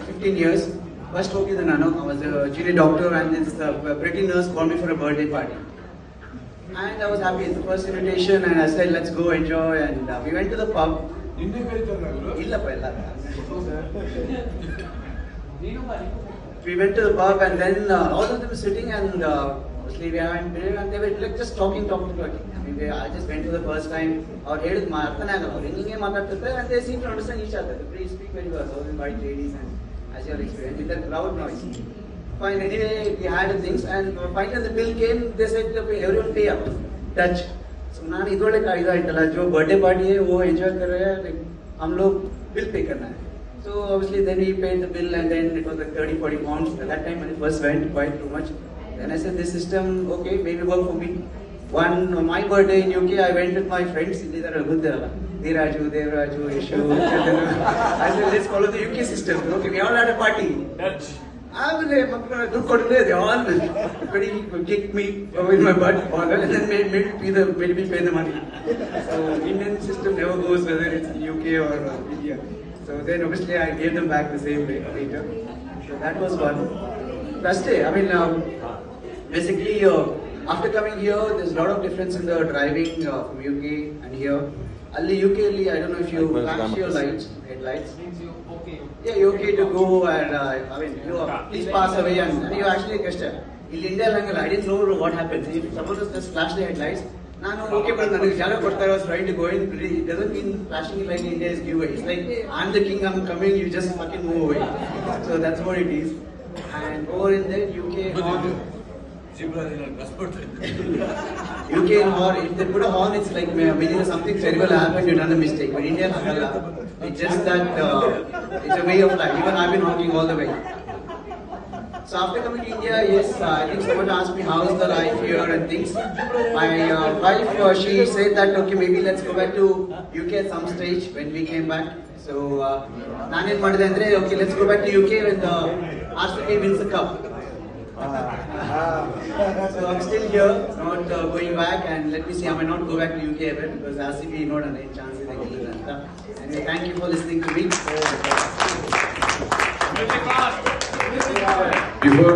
15 years. First ಹೋಗಿದ್ದೆ ನಾನು. I was a junior doctor and this pretty nurse called me for a birthday party. And I was happy. It's the first invitation and I said let's go enjoy and we went to the pub. ಇಲ್ಲಪ್ಪ ಇಲ್ಲ. We went to the pub and then all of them were sitting and obviously we haven't been and they were like just talking. I mean, I just went for the first time. ಅವ್ರು ಹೇಳಿದ್ ಅರ್ಥನೇ ಆಗಲ್ಲ. ಅವ್ರು ಹಿಂಗೆ ಮಾತಾಡ್ತಿರ್ತಾರೆ and they seem to understand each other. They speak very well. So they invite ladies and as your experience with the crowd noise. Fine. Anyway, we had things and finally the bill came. They said everyone pay up. Dutch. So ನಾನು ಇದೊಳ್ಳೆ ಇದಾಯ್ತಲ್ಲ जो birthday party है वो enjoy कर रहे हैं like हम लोग bill pay करना है. So obviously then we paid the bill and then it was like 30-40 pounds. At that time when it first went quite too much. Then I said this system okay maybe work for me. One my birthday in UK I went with my friends. Dheeraju, Devraju, Yeshu. I said let's follow the UK system. Okay, we all had a party. Dutch. ಆಮೇಲೆ ಮಕ್ಕಳು ದುಡ್ಡು ಕೊಟ್ಟಿದ್ದೆ they all pretty kicked me in my butt and then made me pay the money. So Indian system never goes whether it's UK or India. So then obviously I gave them back the same way later. So that was one. That's it. I mean basically after coming here there's a lot of difference in the driving from UK and here. Alli UK alli I don't know if you flash your lights, headlights. Yeah, you're okay to go and I mean you please pass away and you actually question. In India language I didn't know what happens. If someone just flash the headlights, ನಾನು okay but ನನಗೆ ಜಾಗ ಕೊಡ್ತಾರೆ I was trying to go in. It doesn't mean flashing it like India is giveaway. It's like I'm the king, I'm coming, you just fucking move away. So that's what it is. And over in there UK horn. UK horn, if they put a horn it's like maybe something terrible happened, you done a mistake. But India it's just that it's a way of life. Even I've been honking all the way. So after coming to India, yes, I think someone asked me how is the life here and things. My wife, she said that okay, maybe let's go back to UK at some stage when we came back. So ನಾನೇನ್ ಮಾಡಿದೆ ಅಂದ್ರೆ okay, let's go back to UK when the RCB wins the cup. So I'm still here, not going back, and let me see. I might not go back to UK ever because RCB not a chance in the Anyway, thank you for listening to me. Before